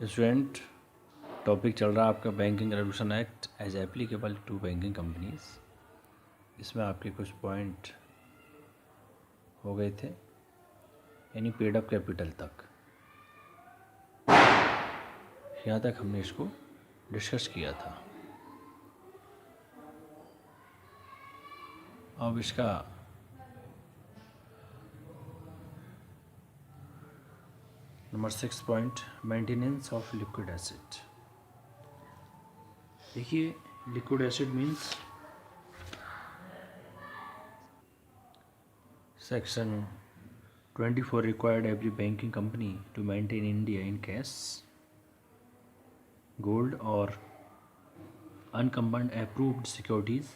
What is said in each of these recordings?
Student, topic चल रहा है आपका banking regulation act as applicable to banking companies. इसमें आपके कुछ पॉइंट हो गए थे, यानी पेड अप कैपिटल तक। यहाँ तक हमने इसको डिस्कस किया था। अब इसका number 6 point, maintenance of liquid acid. देखिए, liquid acid means section 24 required every banking company to maintain India in cash, gold or unencumbered approved securities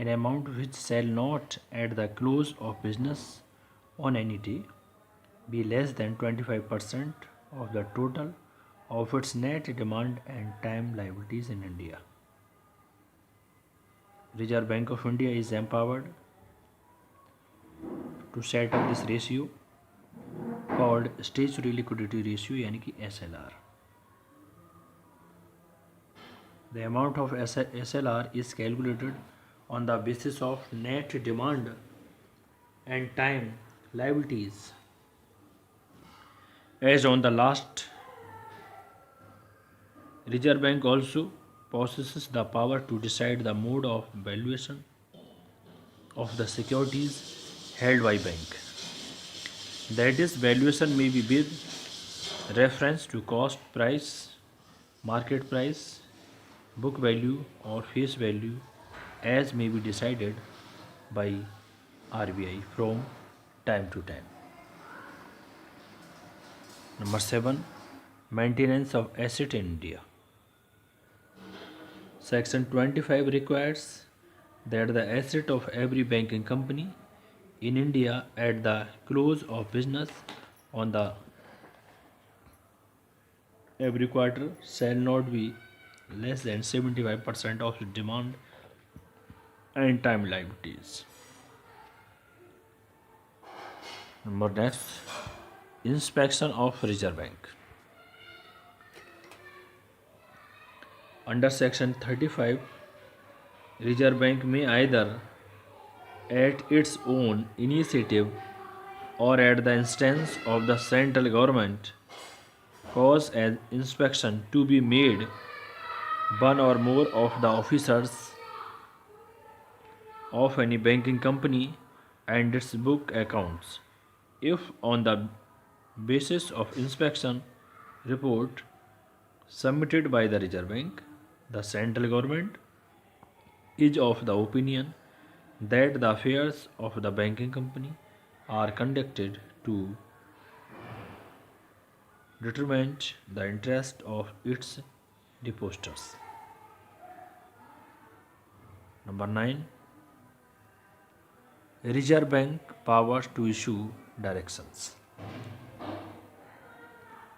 an amount which shall not at the close of business on any day be less than 25% of the total of its net demand and time liabilities in India. Reserve Bank of India is empowered to set up this ratio called statutory liquidity ratio, यानी कि SLR. The amount of SLR is calculated on the basis of net demand and time liabilities as on the last. Reserve Bank also possesses the power to decide the mode of valuation of the securities held by bank. That is, valuation may be with reference to cost price, market price, book value or face value, as may be decided by RBI from time to time. Number 7, maintenance of asset in India. Section 25 requires that the asset of every banking company in India at the close of business on the every quarter shall not be less than 75% of the demand and time liabilities. Number next, inspection of Reserve Bank. Under section 35, Reserve Bank may either at its own initiative or at the instance of the central government cause an inspection to be made one or more of the officers of any banking company and its book accounts, if on the basis of inspection report submitted by the Reserve Bank, the central government is of the opinion that the affairs of the banking company are conducted to determine the interest of its depositors. Number 9, Reserve Bank powers to issue directions.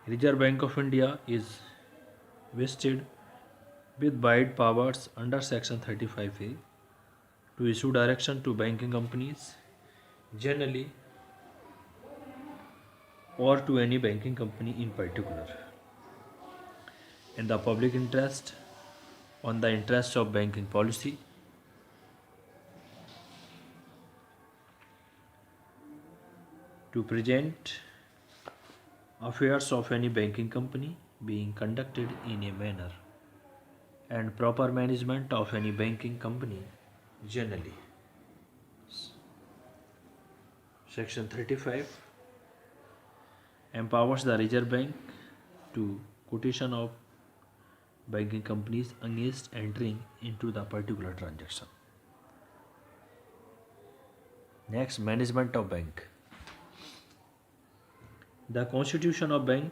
Reserve Bank of India is vested with wide powers under section 35A to issue direction to banking companies generally or to any banking company in particular in the public interest, on the interests of banking policy, to present affairs of any banking company being conducted in a manner and proper management of any banking company generally. Section 35 empowers the Reserve Bank to quotation of banking companies against entering into the particular transaction. Next, management of bank. The constitution of bank,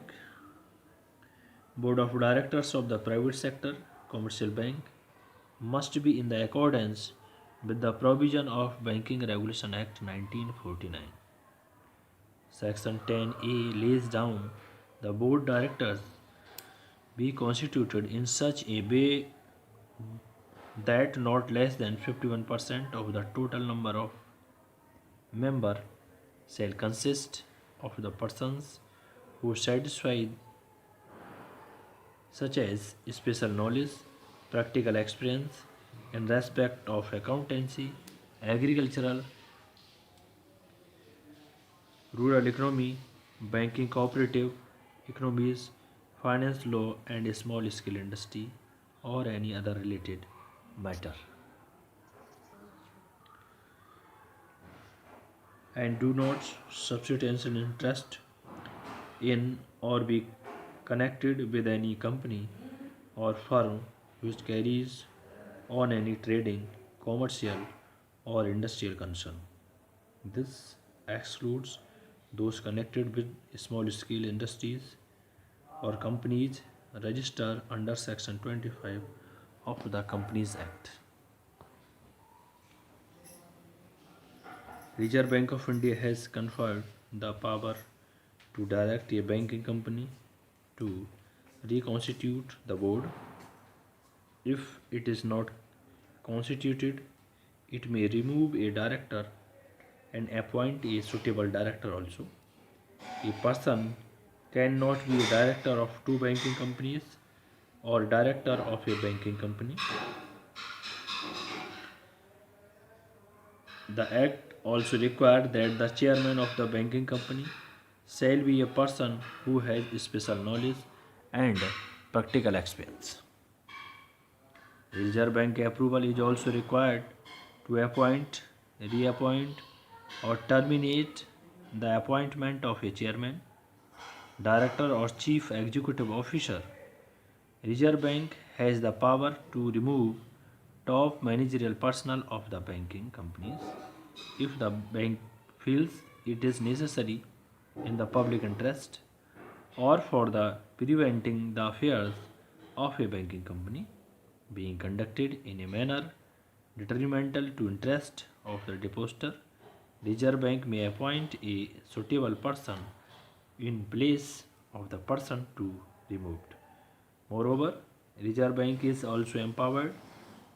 board of directors of the private sector commercial bank must be in the accordance with the provision of Banking Regulation Act 1949. Section 10A lays down the board directors be constituted in such a way that not less than 51% of the total number of members shall consist of the persons who satisfy such as special knowledge, practical experience in respect of accountancy, agricultural, rural economy, banking, cooperative economies, finance law, and small scale industry, or any other related matter. And do not substitute interest in or be connected with any company or firm which carries on any trading, commercial, or industrial concern. This excludes those connected with small scale industries or companies registered under Section 25 of the Companies Act. Reserve Bank of India has conferred the power to direct a banking company to reconstitute the board. If it is not constituted, it may remove a director and appoint a suitable director also. A person cannot be a director of two banking companies or director of a banking company. The Act also required that the chairman of the banking company shall be a person who has special knowledge and practical experience. Reserve Bank approval is also required to appoint, reappoint, or terminate the appointment of a chairman, director, or chief executive officer. Reserve Bank has the power to remove top managerial personnel of the banking companies if the bank feels it is necessary in the public interest or for the preventing the affairs of a banking company being conducted in a manner detrimental to interest of the depositor. Reserve Bank may appoint a suitable person in place of the person to removed. Moreover, Reserve Bank is also empowered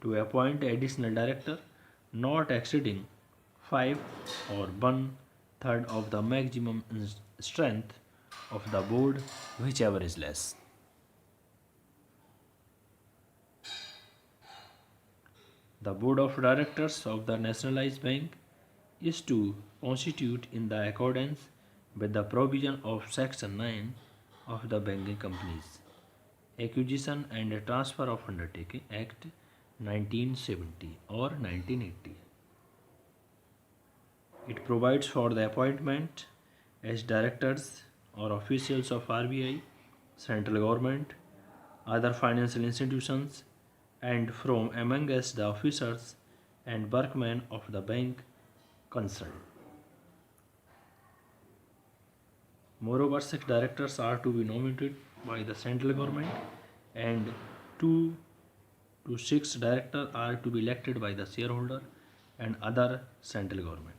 to appoint additional director not exceeding 5 or 1/3 of the maximum strength of the board, whichever is less. The board of directors of the nationalized bank is to constitute in the accordance with the provision of Section 9 of the Banking Companies Acquisition and Transfer of Undertaking Act 1970 or 1980. It provides for the appointment as directors or officials of RBI, central government, other financial institutions, and from among us the officers and workmen of the bank concerned. Moreover, such directors are to be nominated by the central government, and 2 to 6 directors are to be elected by the shareholder and other central government.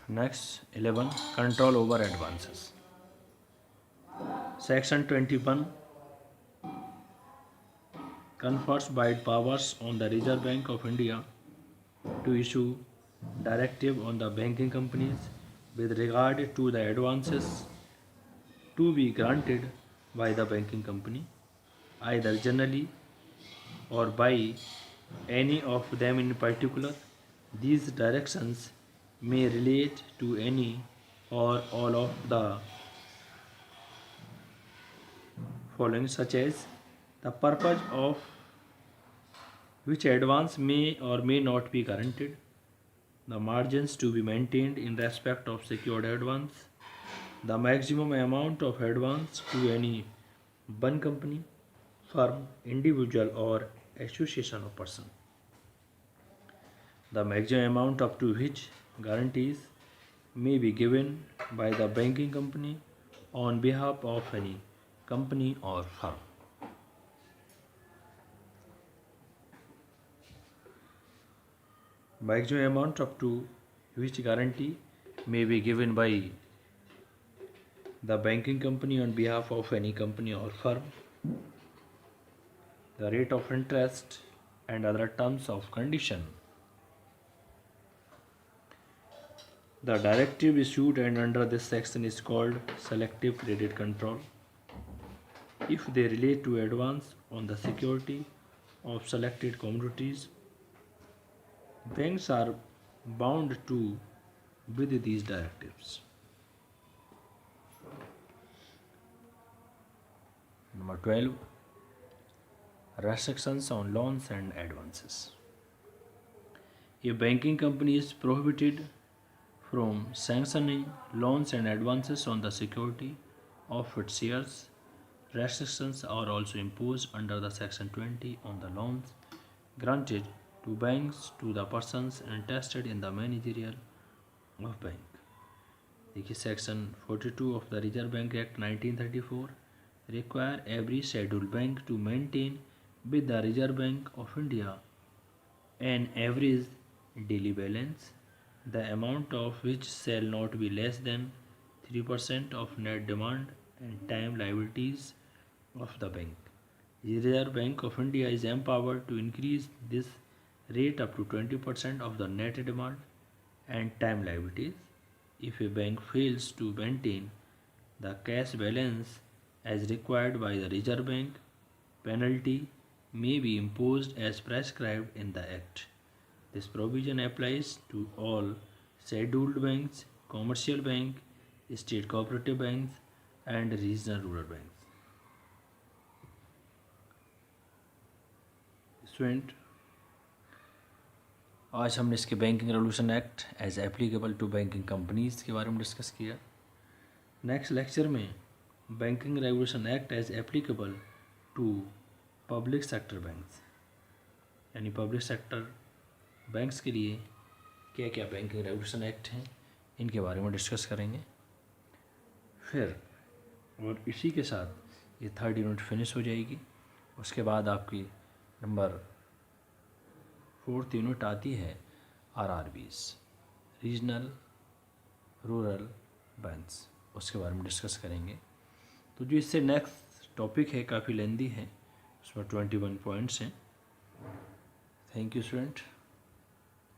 Next, 11. Control over advances. Section 21 confers wide powers on the Reserve Bank of India to issue directive on the banking companies with regard to the advances to be granted by the banking company, either generally or by any of them in particular. These directions may relate to any or all of the following, such as the purpose of which advance may or may not be guaranteed, the margins to be maintained in respect of secured advance, the maximum amount of advance to any one company, firm, individual, or association of person, the maximum amount up to which guarantees may be given by the banking company on behalf of any company or firm. Maximum amount up to which guarantee may be given by the banking company on behalf of any company or firm, the rate of interest and other terms of condition. The directive issued and under this section is called selective credit control. If they relate to advance on the security of selected commodities, banks are bound to with these directives. Number 12, restrictions on loans and advances. A banking company is prohibited from sanctioning loans and advances on the security of its shares. Restrictions are also imposed under the Section 20 on the loans granted to banks to the persons interested in the managerial of bank. देखिए section 42 of the Reserve Bank Act 1934 require every scheduled bank to maintain with the Reserve Bank of India an average daily balance, the amount of which shall not be less than 3% of net demand and time liabilities of the bank. The Reserve Bank of India is empowered to increase this rate up to 20% of the net demand and time liabilities. If a bank fails to maintain the cash balance as required by the Reserve Bank, penalty may be imposed as prescribed in the Act. This provision applies to all scheduled banks, commercial banks, state cooperative banks, and regional rural banks. Student, आज हमने इसके banking regulation act as applicable to banking companies के बारे में discuss किया. Next lecture में banking regulation act as applicable to public sector banks, यानी public sector banks के लिए क्या क्या बैंकिंग रेगुलेशन एक्ट हैं इनके बारे में डिस्कस करेंगे. फिर और इसी के साथ ये 3rd यूनिट फिनिश हो जाएगी. उसके बाद आपकी नंबर 4th यूनिट आती है RRBs, रीजनल रूरल बैंक्स, उसके बारे में डिस्कस करेंगे. तो जो इससे नेक्स्ट टॉपिक है काफ़ी लेंदी है, उसमें 21 पॉइंट्स हैं. Thank you student.